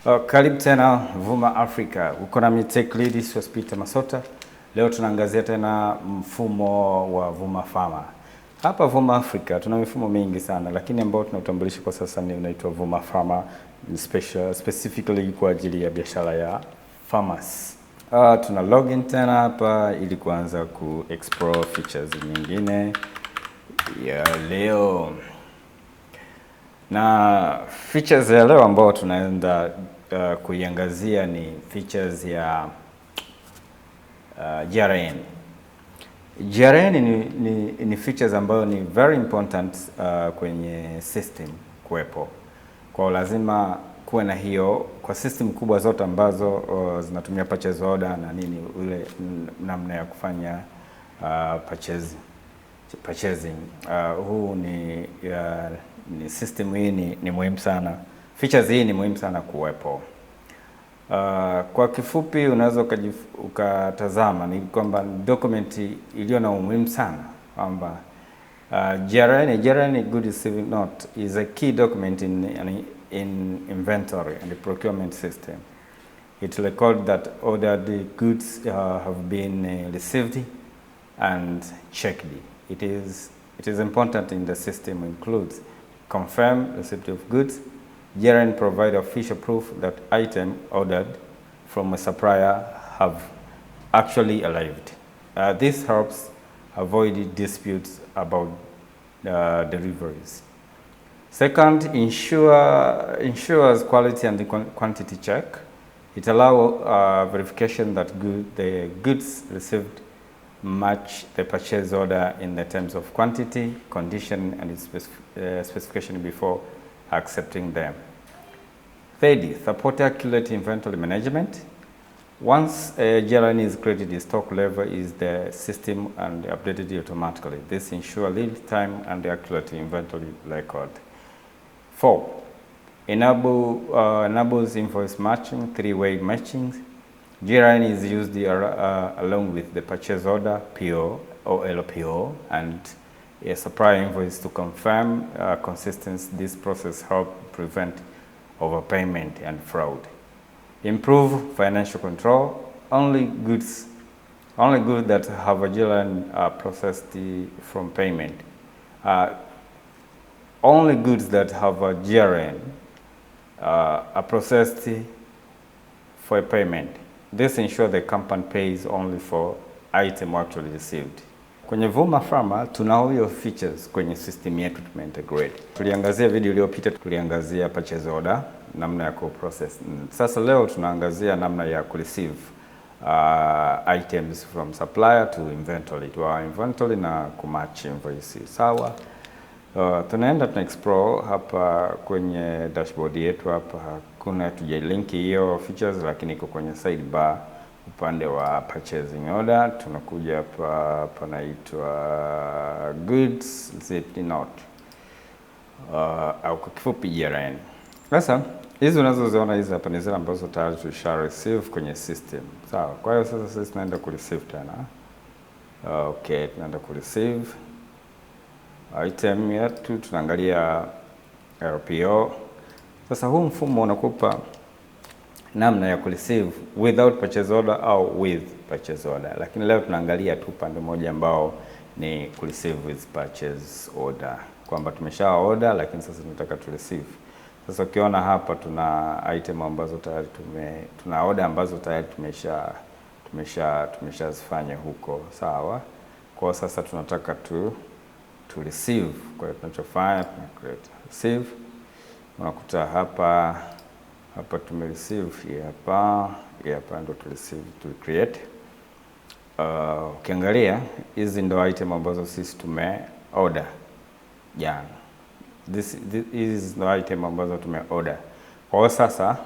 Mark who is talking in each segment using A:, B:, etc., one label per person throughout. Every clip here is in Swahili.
A: Karibu tena Vuma Africa. Uko na Tech Lead Sospeter Masota. Leo tunaangazia tena mfumo wa Vuma Farmer. Hapa Vuma Africa tuna mifumo mingi sana, lakini ambao tunautambulisha kwa sasa ni unaitwa Vuma Farmer specifically kwa ajili ya biashara ya farmers. Tuna login tena hapa ili kuanza ku explore features nyingine ya leo. Na features ya leo ambao tunaenda kuiangazia ni features ya GRN. GRN ni features ambayo ni very important kwenye system kuwepo. Kwa lazima kuwe na hiyo kwa system kubwa zote ambazo zinatumia purchase order na nini, ule namna ya kufanya purchasing. Huu ni system hii ni muhimu sana. Features hii ni muhimu sana kuwepo. Kwa kifupi unaweza ukatazama ni kwamba document iliyo na umuhimu sana kwamba GRN Goods Receiving Note is a key document in inventory and the procurement system. It records that ordered goods have been received and checked. It is important in the system includes confirm receipt of goods. GRN provide official proof that item ordered from a supplier have actually arrived. This helps avoid disputes about deliveries. Second, ensures quality and quantity check. It allows verification that the goods received match the purchase order in the terms of quantity, condition, and specification before accepting them. Third, support accurate inventory management. Once a GRN is created, the stock level is the system and updated automatically. This ensures real time and accurate inventory record. 4, enables invoice matching, three-way matching. GRN is used along with the purchase order, PO or LPO, and a supplier invoice to confirm consistency. This process helps prevent overpayment and fraud. Improve financial control. Only goods that have a GRN are processed from payment. Only goods that have a GRN are processed for a payment. This ensures the company pays only for item actually received. Kwenye Vuma Farmer tuna hiyo features kwenye system yetu tumeintegrate. Tuliangazia video iliyopita, tuliangazia purchase order, namna ya ku-process. Sasa leo tunaangazia namna ya ku-receive items from supplier to inventory, na kumatch invoice. Sawa. Tunaenda explore hapa kwenye dashboard yetu hapa. Hakuna tujalinki hiyo features, lakini iko kwenye sidebar upande wa purchasing order. Tunakuja hapa panaitwa goods receipt note au kwa kifupi GRN. Sasa hizi unazoziona hizi hapa ni zile ambazo tayari tusha receive kwenye system. Sawa. Kwa hiyo sasa sisi tunaenda ku receive tena. Okay, tunaenda ku receive item yetu, tunaangalia LPO. Sasa huu mfumo unakupa namna ya kureceive without purchase order au with purchase order, lakini leo tunaangalia tu pande moja ambao ni kureceive with purchase order, kwamba tumesha order lakini sasa tunataka tu receive. Sasa ukiona hapa tuna item ambazo tayari tuna order ambazo tayari tumeshazifanya huko. Sawa. Kwa sasa tunataka to receive. Kwa hiyo tunachofanya tuna create receive. Unakuta hapa tumereceive hapa ndo tu receive to create. Ukiangalia hizi ndo item ambazo sisi order jana. This is the item ambazo order. Kwa sasa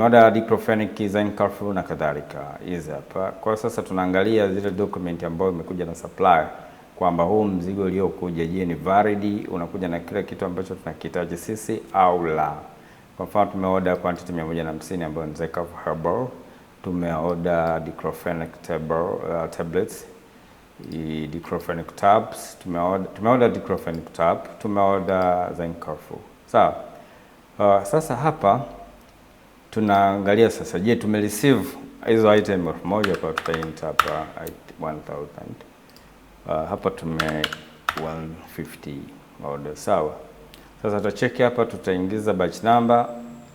A: order diclofenac, zinc, Carrefour na kadhalika hizi hapa. Kwa sasa tunaangalia zile document ambazo imekuja na supplier kwamba huu mzigo uliokuja je ni valid, unakuja na kila kitu ambacho tunakihitaji sisi au la. Kwa mfano tumeorder quantity 150 ambayo ni Zinc Herbal, tumeorder diclofenac tablets, diclofenac tabs, tumeorder diclofenac tab, tumeorder Zinc Carrefour. Sawa. Sasa hapa tunaangalia sasa, je, tumereceive hizo item 1000 kwa tutainta hapa 1000. Hapa tume 150 order, sawa. Sasa tutacheki hapa, tutaingiza batch number.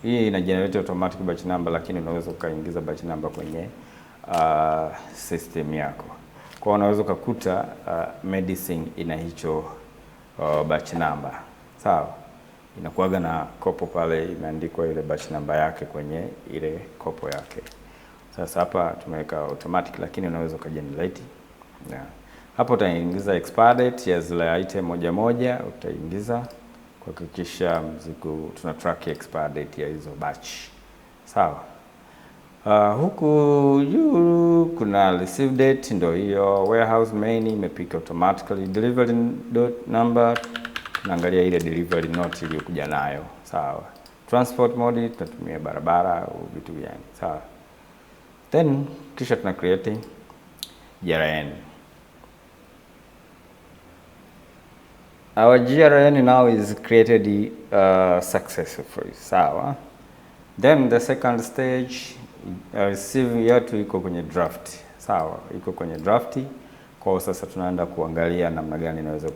A: Hii ina generate automatic batch number, lakini unaweza ukaingiza batch number kwenye system yako. Kwa unaweza kukuta medicine ina hicho batch number, sawa. Inakuwaga na kopo pale imeandikwa ile batch number yake kwenye ile kopo yake. Sasa hapa tumeweka automatic, lakini unaweza ukagenerate. Hapo utaingiza expire date ya zile item moja moja, utaingiza kuhakikisha mzigo tuna track expire date ya hizo batch, sawa. Huku juu kuna receive date, ndio hiyo. Warehouse main imepika automatically. Delivery number, tunaangalia ile delivery note iliyokuja nayo, sawa. Transport mode tunatumia barabara au vitu gani, sawa. Then kisha tuna create GRN. Our GRN now is created successfully, sawa. Then the second stage, receive yetu iko kwenye draft, sawa, iko kwenye draft. Kwa sasa tunaenda kuangalia namna gani inaweza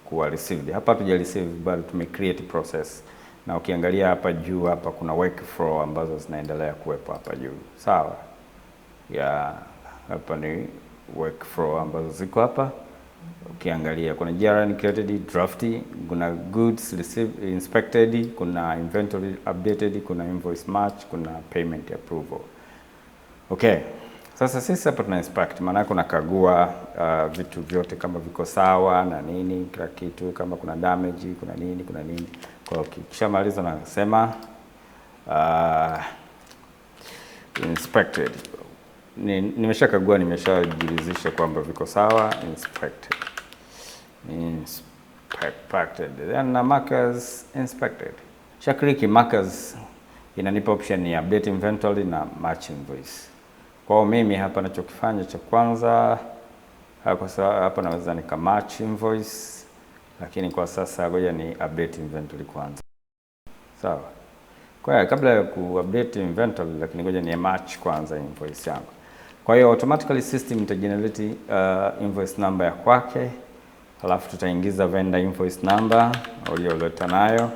A: kuwa received. Hapa tuja receive bado tume create process, na ukiangalia hapa juu hapa kuna workflow ambazo zinaendelea kuwepo hapa juu, sawa. Hapa ni workflow ambazo ziko hapa. Ukiangalia kuna GRN created, drafty, kuna goods received, inspected, kuna inventory updated, kuna invoice match, kuna payment approval. Okay. Sasa sisi hapa tuna inspect, maana kuna kagua vitu vyote kama viko sawa na nini, kila kitu, kama kuna damage, kuna nini. Kwa ukishamaliza na nasema inspected. Nimeshakagua, nimeshajiridhisha kwamba viko sawa, inspected. Then na markers inspected. Shakliki markers inanipa option ya update inventory na match invoice. Kwa mimi hapa nachokifanya cha kwanza, hapa naweza nika match invoice, lakini kwa sasa ngoja ni update inventory kwanza, sawa. Kwa hiyo kabla ya ku-update inventory, lakini ngoja ni match kwanza invoice yangu. Kwa hiyo automatically system ita generate invoice number ya kwake, halafu tutaingiza vendor invoice number uliyoleta nayo,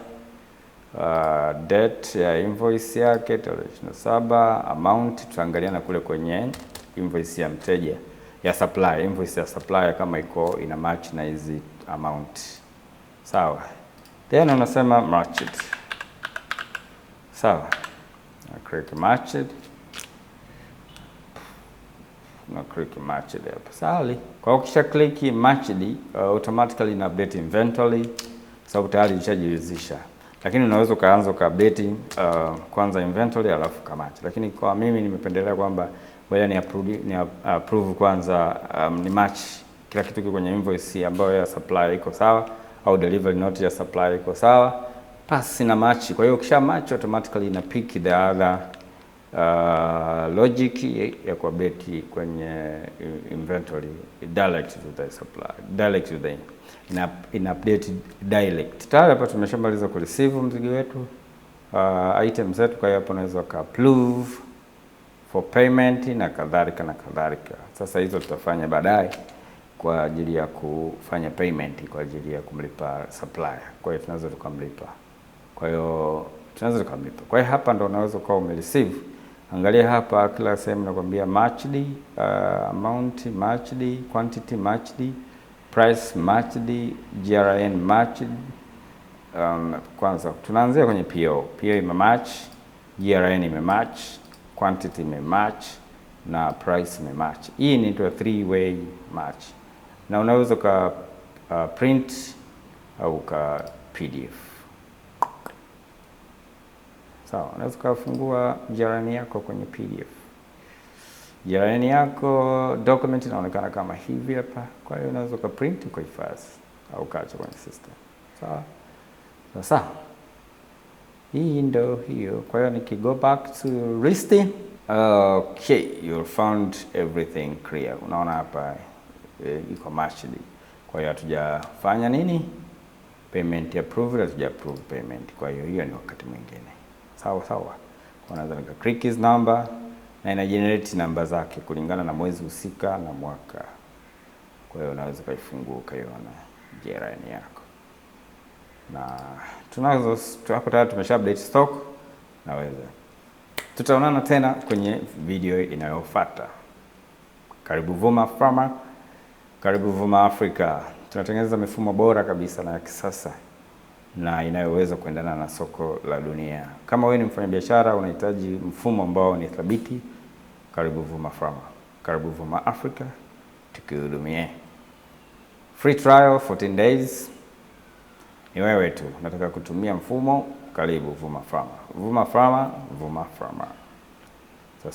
A: date ya invoice yake tarehe 27, amount tutaangalia na kule kwenye invoice ya mteja ya supplier, invoice ya supplier kama iko ina match na hizi amount, sawa. Then unasema matched, sawa. Na click matched, na click matched hapa, sawa. Kwa ukisha click matched, automatically ina update inventory, sababu tayari ilishajiridhisha. Lakini unaweza kaanza update kwanza inventory alafu kamatch. Lakini kwa mimi nimependelea kwamba ngoja ni approve kwanza, ni match kila kitu kiko kwenye invoice ambayo ya supplier iko sawa, au delivery note ya supplier iko sawa, pass na match. Kwa hiyo ukisha match automatically ina pick the other logic ya kuupdate kwenye inventory direct to the supplier, direct to the ina update direct. Tayari hapa tumeshamaliza ku receive mzigo wetu, items zetu. Kwa hiyo hapo unaweza ka approve for payment na kadhalika na kadhalika. Sasa hizo tutafanya baadaye kwa ajili ya kufanya payment, kwa ajili ya kumlipa supplier. Kwa hiyo tunaweza tukamlipa. Kwa hiyo hapa ndo unaweza kwa umereceive. Angalia hapa kila sehemu nakwambia matched, amount matched, quantity matched, price matched, GRN matched. Kwanza tunaanzia kwenye PO. PO imematch, GRN imematch, quantity imematch na price imematch. Hii ni 3-way match. Na unaweza ka print au ka PDF. Sawa, unaweza kufungua GRN yako kwenye PDF. GRN yako document inaonekana kama hivi hapa. Kwa hiyo unaweza ka print ukahifadhi au kaacha kwenye system. Sawa? Sasa hii ndio hiyo. Kwa hiyo nikigo back to listing, okay, you found everything clear. Unaona hapa iko matched. Kwa hiyo hatujafanya nini? Payment approved, hatuja approve payment. Kwa hiyo hiyo ni wakati mwingine. Sawa. unaweza nika click his number na ina generate namba zake kulingana na mwezi husika na mwaka. Kwa hiyo unaweza kaifungua ukaiona JRN yako. Na hapo tayari tumesha update stock. Tutaonana tena kwenye video inayofuata. Karibu Vuma Pharma, karibu Vuma Africa. Tunatengeneza mifumo bora kabisa na ya kisasa na inayoweza kuendana na soko la dunia. Kama wewe ni mfanyabiashara unahitaji mfumo ambao ni thabiti, karibu Vuma Pharma, karibu Vuma Africa, tukihudumie. Free trial 14 days. Ni wewe tu unataka kutumia mfumo, karibu Vuma Pharma. Vuma Pharma, Vuma Pharma. Sawa.